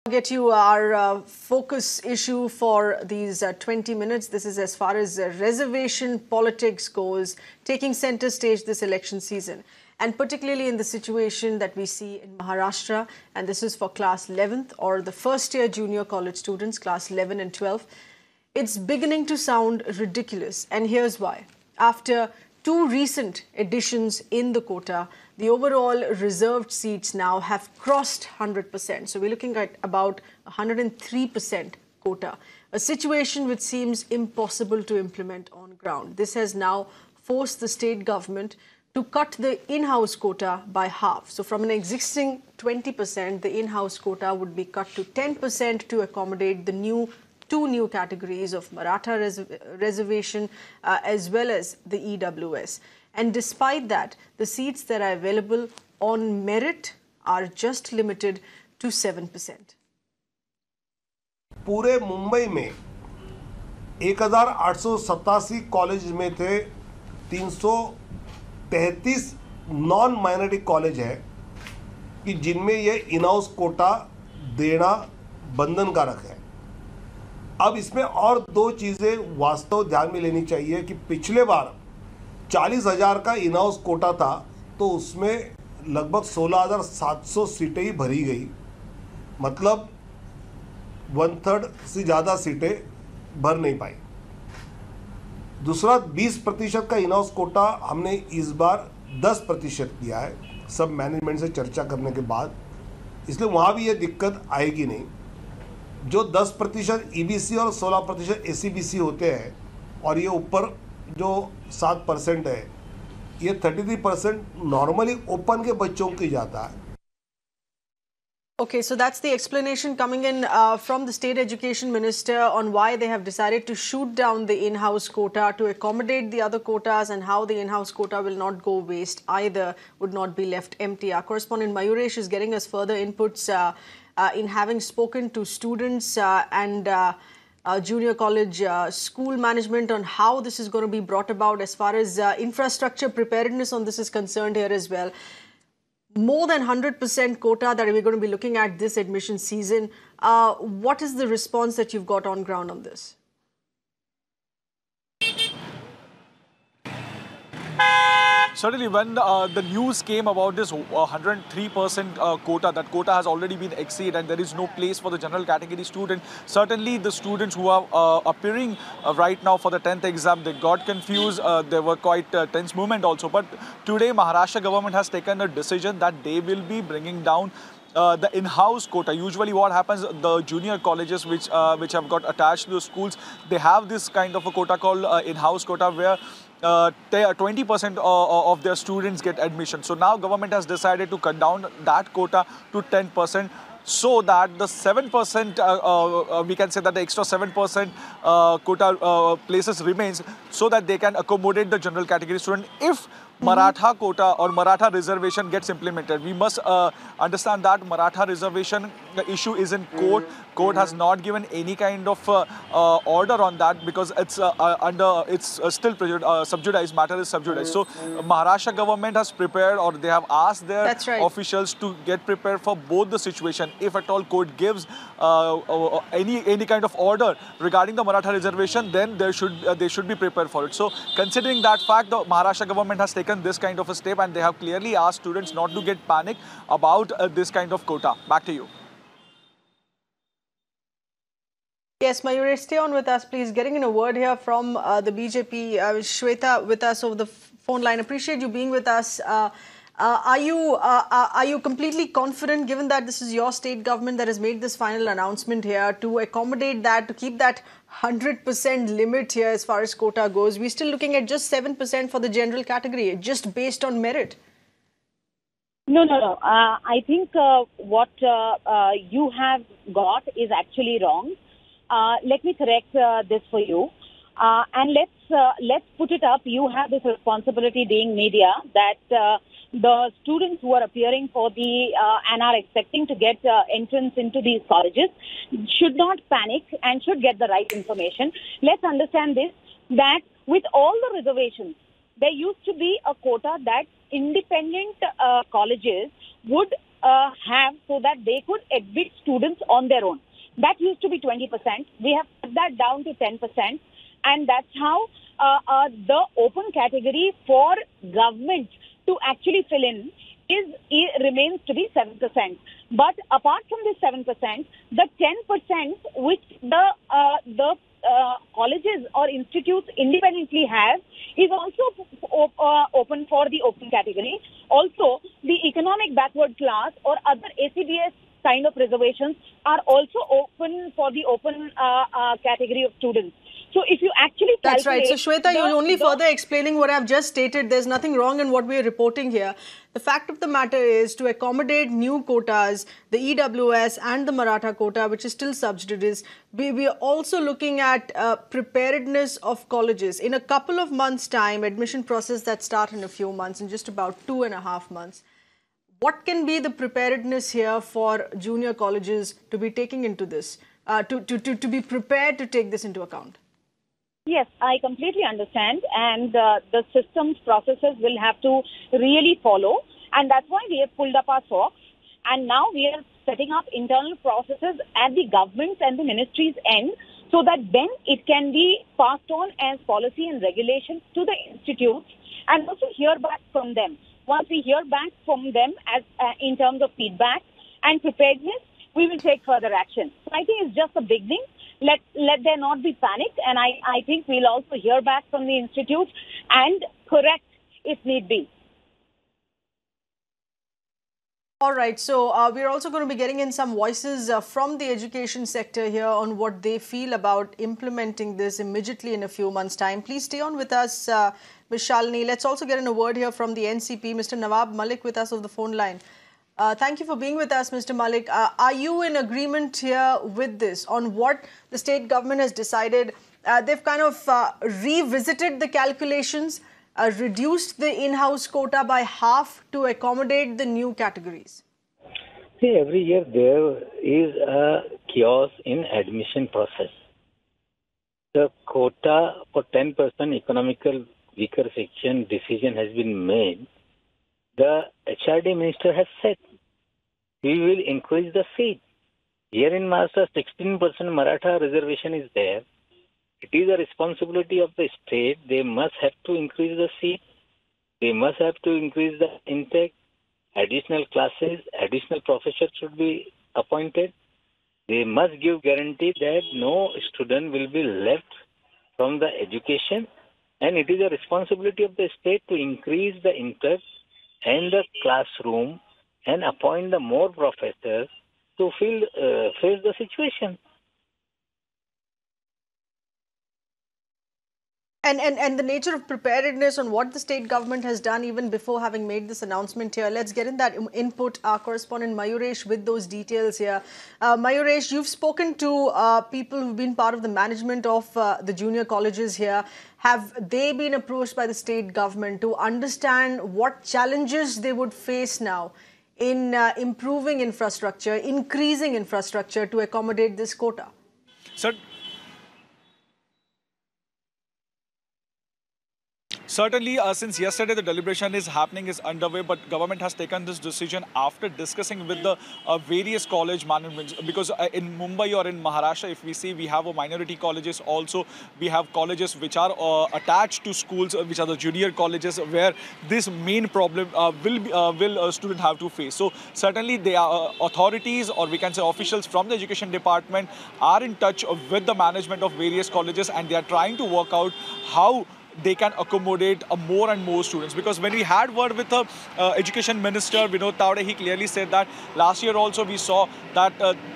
Get you our focus issue for these 20 minutes. This is as far as reservation politics goes, taking center stage this election season, and particularly in the situation that we see in Maharashtra. And this is for class 11th or the first year junior college students, class 11 and 12. It's beginning to sound ridiculous, and here's why. After two recent additions in the quota, the overall reserved seats now have crossed 100%. So we're looking at about 103% quota, a situation which seems impossible to implement on ground. This has now forced the state government to cut the in-house quota by half. So from an existing 20%, the in-house quota would be cut to 10% to accommodate the two new categories of Maratha reservation as well as the EWS. And despite that, the seats that are available on merit are just limited to 7%. पूरे मुंबई में 1887 college में थे, 333 non minority college है कि जिनमें ये in house Kota देना बंधनकारक है। अब इसमें और दो चीज़ें वास्तव ध्यान में लेनी चाहिए कि पिछले बार 40,000 का इन हाउस कोटा था, तो उसमें लगभग 16,700 सीटें ही भरी गई, मतलब 1/3 से ज़्यादा सीटें भर नहीं पाई। दूसरा 20% का इन हाउस कोटा हमने इस बार 10% किया है, सब मैनेजमेंट से चर्चा करने के बाद, इसलिए वहाँ भी ये दिक्कत आएगी नहीं। जो 10% EBC और 16% ACBC होते हैं और ये ऊपर जो 7% है, ये 33% नॉर्मली ओपन के बच्चों की जाता है। Okay, so that's the explanation coming in from the State Education Minister on why they have decided to shoot down the in-house quota to accommodate the other quotas, and how the in-house quota will not go waste either, would not be left empty. Our correspondent Mayuresh is getting us further inputs in having spoken to students and junior college school management on how this is going to be brought about as far as infrastructure preparedness on this is concerned here as well. More than 100% quota that we're going to be looking at this admission season. What is the response that you've got on ground on this? Certainly, when the news came about this 103% quota, that quota has already been exceeded and there is no place for the general category student, certainly the students who are appearing right now for the 10th exam, they got confused. There were quite tense moment also. But today, Maharashtra government has taken a decision that they will be bringing down the in-house quota. Usually what happens, the junior colleges which have got attached to the schools, they have this kind of a quota called in-house quota, where 20% of their students get admission. So now government has decided to cut down that quota to 10%, so that the 7%, we can say that the extra 7% quota places remains, so that they can accommodate the general category student. If Maratha quota or Maratha reservation gets implemented, we must understand that Maratha reservation issue is in court. Court has not given any kind of order on that, because it's still sub judice, matter is sub judice. So Maharashtra government has prepared, or they have asked their officials to get prepared for both the situation. If at all court gives any kind of order regarding the Maratha reservation, then they should be prepared for it. So considering that fact, the Maharashtra government has taken this kind of a step, and they have clearly asked students not to get panic about this kind of quota. Back to you. Yes, Mayur, stay on with us, please. Getting in a word here from the BJP, Shweta with us over the phone line. Appreciate you being with us. Are you completely confident, given that this is your state government that has made this final announcement here, to accommodate that, to keep that 100% limit here as far as quota goes? We're still looking at just 7% for the general category, just based on merit. No. I think what you have got is actually wrong. Let me correct this for you. And let's put it up. You have this responsibility, being media, that the students who are appearing for the and are expecting to get entrance into these colleges should not panic and should get the right information. Let's understand this, that with all the reservations, there used to be a quota that independent colleges would have so that they could admit students on their own. That used to be 20%. We have cut that down to 10%. And that's how the open category for government to actually fill in remains to be 7%. But apart from this 7%, the 10% which the colleges or institutes independently have is also open for the open category. Also, the economic backward class or other ACBS kind of reservations are also open for the open category of students. So if you actually That's right. So Shweta, you're only further explaining what I've just stated. There's nothing wrong in what we're reporting here. The fact of the matter is, to accommodate new quotas, the EWS and the Maratha quota, which is still subsidies, we are also looking at preparedness of colleges. In a couple of months' time, admission process that start in a few months, in just about 2.5 months. What can be the preparedness here for junior colleges to be taking into this, to be prepared to take this into account? Yes, I completely understand, and the systems processes will have to really follow, and that's why we have pulled up our socks, and now we are setting up internal processes at the government's and the ministry's end, so that then it can be passed on as policy and regulations to the institutes, and also hear back from them. Once we hear back from them as in terms of feedback and preparedness, we will take further action. So I think it's just a beginning. Let there not be panic, and I think we'll also hear back from the institute and correct if need be. All right, so we're also going to be getting in some voices from the education sector here on what they feel about implementing this immediately in a few months' time. Please stay on with us, Ms. Shalini. Let's also get in a word here from the NCP, Mr. Nawab Malik, with us on the phone line. Thank you for being with us, Mr. Malik. Are you in agreement here with this on what the state government has decided? They've kind of revisited the calculations, reduced the in-house quota by half to accommodate the new categories. See, every year there is a chaos in admission process. The quota for 10% economical weaker section decision has been made. The HRD minister has said we will increase the seat. Here in Maharashtra, 16% Maratha reservation is there. It is a responsibility of the state. They must have to increase the seat. They must have to increase the intake. Additional classes, additional professors should be appointed. They must give guarantee that no student will be left from the education. And it is a responsibility of the state to increase the intake and the classroom and appoint the more professors to face the situation. And the nature of preparedness on what the state government has done even before having made this announcement here. Let's get in that input. Our correspondent Mayuresh with those details here. Mayuresh, you've spoken to people who've been part of the management of the junior colleges here. Have they been approached by the state government to understand what challenges they would face now in improving infrastructure, increasing infrastructure to accommodate this quota? Sir, certainly, since yesterday the deliberation is underway, but government has taken this decision after discussing with the various college managements. Because in Mumbai or in Maharashtra, if we see, we have a minority colleges. Also, we have colleges which are attached to schools, which are the junior colleges, where this main problem will a student have to face. So certainly, the authorities, or we can say officials from the education department, are in touch with the management of various colleges, and they are trying to work out how they can accommodate more and more students. Because when we had word with the education minister, Vinod Tawde, he clearly said that last year also we saw that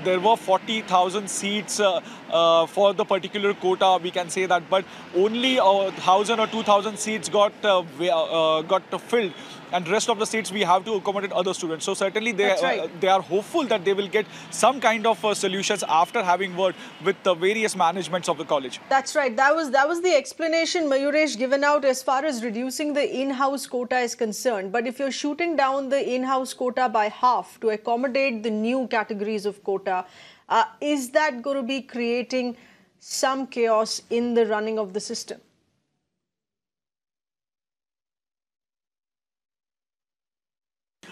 there were 40,000 seats for the particular quota, we can say that, but only 1,000 or 2,000 seats got filled. And rest of the seats we have to accommodate other students. So certainly they are hopeful that they will get some kind of solutions after having word with the various managements of the college. That's right. That was the explanation, Mayuresh, given out as far as reducing the in-house quota is concerned. But if you're shooting down the in-house quota by half to accommodate the new categories of quota, is that going to be creating some chaos in the running of the system?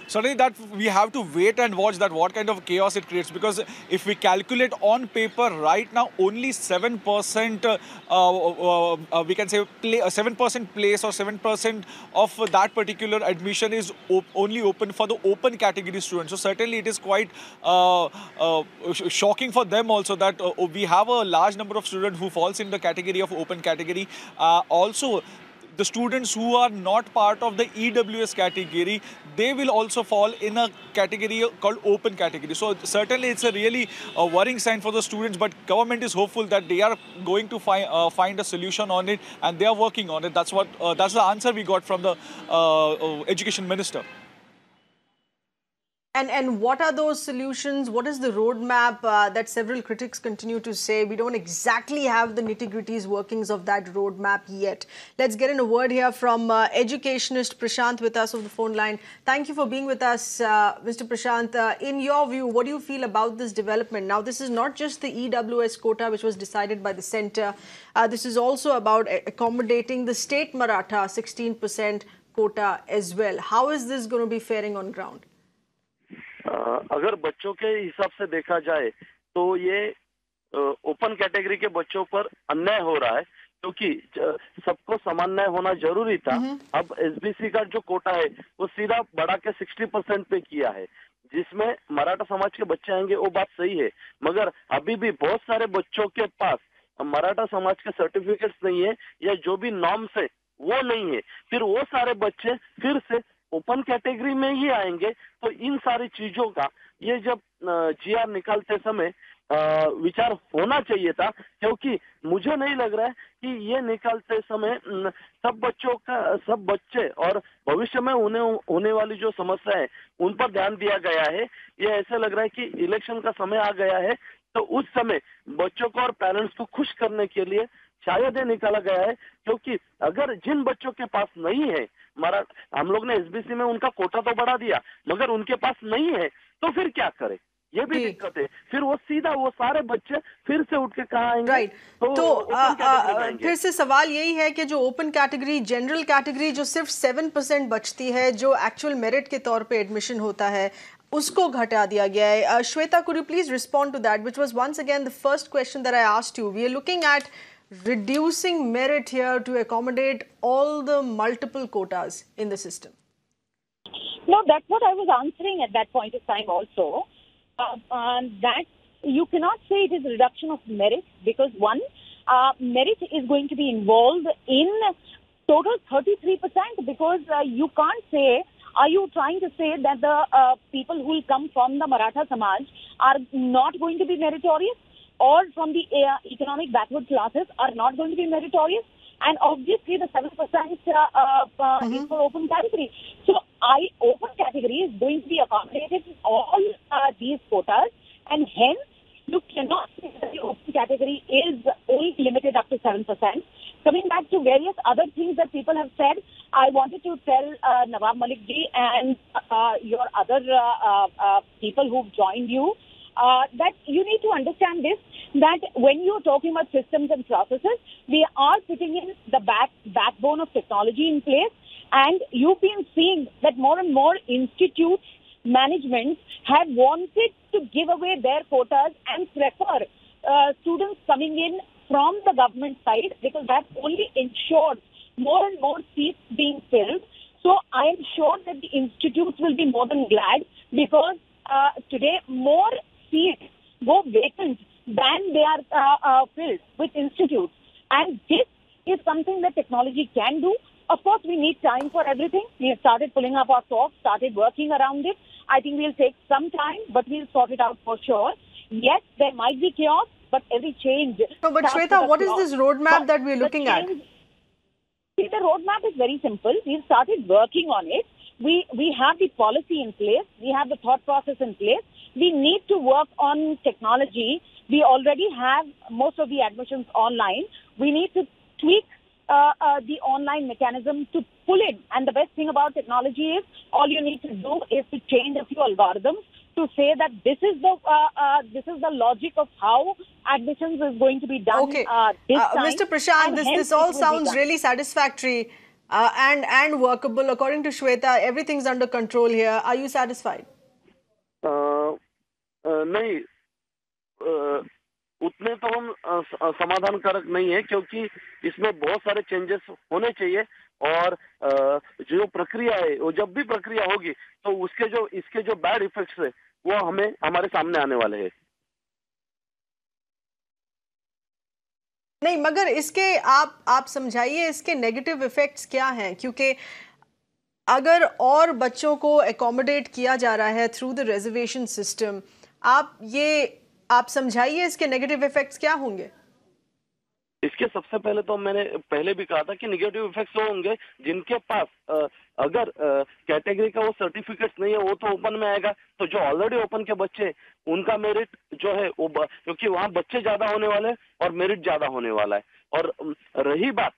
Certainly that we have to wait and watch that what kind of chaos it creates, because if we calculate on paper right now, only 7% we can say 7% place or 7% of that particular admission is only open for the open category students. So certainly it is quite shocking for them also that we have a large number of students who falls in the category of open category. Also, the students who are not part of the EWS category, they will also fall in a category called open category. So certainly it's a really worrying sign for the students, but government is hopeful that they are going to find a solution on it, and they are working on it. That's the answer we got from the education minister. And what are those solutions? What is the roadmap that several critics continue to say? We don't exactly have the nitty-gritties workings of that roadmap yet. Let's get in a word here from educationist Prashant with us on the phone line. Thank you for being with us, Mr. Prashant. In your view, what do you feel about this development? Now, this is not just the EWS quota which was decided by the centre. This is also about accommodating the state Maratha 16% quota as well. How is this going to be faring on ground? अगर बच्चों के हिसाब से देखा जाए तो ये open category के बच्चों पर अन्याय हो रहा है, क्योंकि सबको समान न्याय होना जरूरी था। अब एसबीसी का जो कोटा है वो सीधा बढ़ा के 60% पे किया है, जिसमें मराठा समाज के बच्चे आएंगे, वो बात सही है, मगर अभी भी बहुत सारे बच्चों के पास मराठा समाज के सर्टिफिकेट्स नहीं है या जो भी नॉर्म्स है वो नहीं है। फिर वो सारे बच्चे फिर से ओपन कैटेगरी में ही आएंगे। तो इन सारी चीजों का ये जब जीआर निकालते समय विचार होना चाहिए था, क्योंकि मुझे नहीं लग रहा है कि ये निकालते समय सब बच्चे और भविष्य में होने वाली जो समस्या है उन पर ध्यान दिया गया है। ये ऐसे लग रहा है कि इलेक्शन का समय आ गया है, तो उस समय बच्चों को और पेरेंट्स को खुश करने के लिए शायद ये निकाला गया है। क्योंकि अगर जिन बच्चों के पास नहीं है, हम लोग ने एसबीसी में उनका कोटा तो बढ़ा दिया, मगर उनके पास नहीं है तो फिर क्या करें, ये भी दिक्कत है। फिर वो सीधा वो सारे बच्चे फिर से उठ के कहाँ आएंगे? राइट। फिर से सवाल यही है कि जो ओपन कैटेगरी, जनरल कैटेगरी जो सिर्फ 7% बचती है, जो एक्चुअल मेरिट के तौर पे एडमिशन होता है, उसको घटा दिया गया है। Shweta, could you please respond to that, which was once again the first question that I asked you. We are looking at reducing merit here to accommodate all the multiple quotas in the system. No, that's what I was answering at that point of time also. That you cannot say it is a reduction of merit, because one, merit is going to be involved in total 33%, because you can't say, are you trying to say that the people who will come from the Maratha Samaj are not going to be meritorious, or from the economic backward classes are not going to be meritorious? And obviously the 7% is for open category. So open category is going to be accommodated in all these quotas, and hence you cannot say that the open category is only limited up to 7%. Coming back to various other things that people have said, I wanted to tell Nawab Malik ji and your other people who've joined you, that you need to understand this, that when you're talking about systems and processes, we are putting in the backbone of technology in place, and you've been seeing that more and more institutes, managements have wanted to give away their quotas and prefer students coming in from the government side, because that only ensures more and more seats being filled. So I am sure that the institutes will be more than glad, because today more seats go vacant than they are filled with institutes. And this is something that technology can do. Of course, we need time for everything. We have started pulling up our socks, started working around it. I think we'll take some time, but we'll sort it out for sure. Yes, there might be chaos, but every change... No, but Shweta, what is this roadmap that we're looking at? See, the roadmap is very simple. We've started working on it. We have the policy in place. We have the thought process in place. We need to work on technology. We already have most of the admissions online. We need to tweak the online mechanism to pull in. And the best thing about technology is all you need to do is to change a few algorithms to say that this is the logic of how admissions is going to be done. Okay, this time. Mr. Prashant, this all sounds really satisfactory. and workable. According to Shweta, everything's under control here. Are you satisfied? नहीं, उतने तो हम समाधानकारक नहीं है, क्योंकि इसमें बहुत सारे चेंजेस होने चाहिए। और जो प्रक्रिया है, वो जब भी प्रक्रिया होगी तो इसके जो बैड इफेक्ट्स है वो हमारे सामने आने वाले हैं। नहीं, मगर इसके आप समझाइए इसके नेगेटिव इफेक्ट्स क्या हैं, क्योंकि अगर और बच्चों को एकोमोडेट किया जा रहा है थ्रू द रिजर्वेशन सिस्टम, आप समझाइए इसके नेगेटिव इफेक्ट्स क्या होंगे। इसके सबसे पहले तो मैंने पहले भी कहा था कि नेगेटिव इफेक्ट्स वो होंगे जिनके पास अगर कैटेगरी का वो सर्टिफिकेट्स नहीं है, वो तो ओपन में आएगा। तो जो ऑलरेडी ओपन के बच्चे, उनका मेरिट जो है वो क्योंकि वहाँ बच्चे ज्यादा होने वाले हैं और मेरिट ज्यादा होने वाला है। और रही बात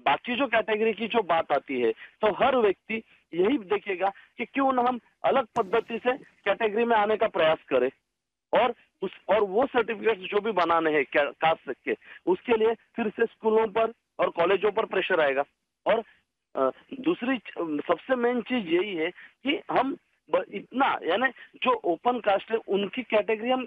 बाकी जो कैटेगरी की जो बात आती है, तो हर व्यक्ति यही देखेगा कि क्यों ना हम अलग पद्धति से कैटेगरी में आने का प्रयास करें, और वो सर्टिफिकेट्स जो भी बनाने हैं कास्ट के, उसके लिए फिर से स्कूलों पर और कॉलेजों पर प्रेशर आएगा। और दूसरी सबसे मेन चीज यही है कि हम इतना, यानी जो ओपन कास्ट है उनकी कैटेगरी हम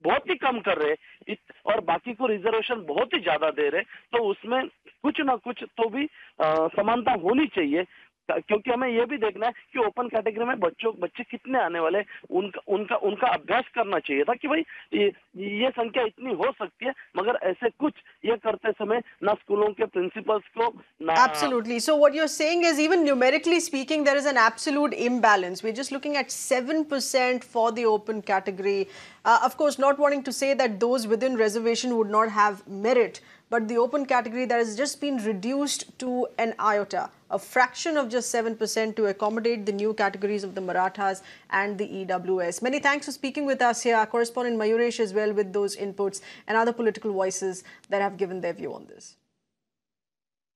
बहुत ही कम कर रहे हैं और बाकी को रिजर्वेशन बहुत ही ज्यादा दे रहे हैं। तो उसमें कुछ ना कुछ तो भी समानता होनी चाहिए, क्योंकि हमें यह भी देखना है कि ओपन कैटेगरी में बच्चे कितने आने वाले, उनका अभ्यास करना चाहिए था कि भाई ये संख्या इतनी हो सकती है, मगर ऐसे कुछ ये करते समय ना स्कूलों के प्रिंसिपल्स को ना। Absolutely. So what you're saying is, even numerically speaking, there is an absolute imbalance. We're just looking at 7% for the open category. Of course, not wanting to say that those within reservation would not have merit, but the open category that has just been reduced to an iota, a fraction of just 7% to accommodate the new categories of the Marathas and the EWS. Many thanks for speaking with us here. Our correspondent Mayuresh as well with those inputs and other political voices that have given their view on this.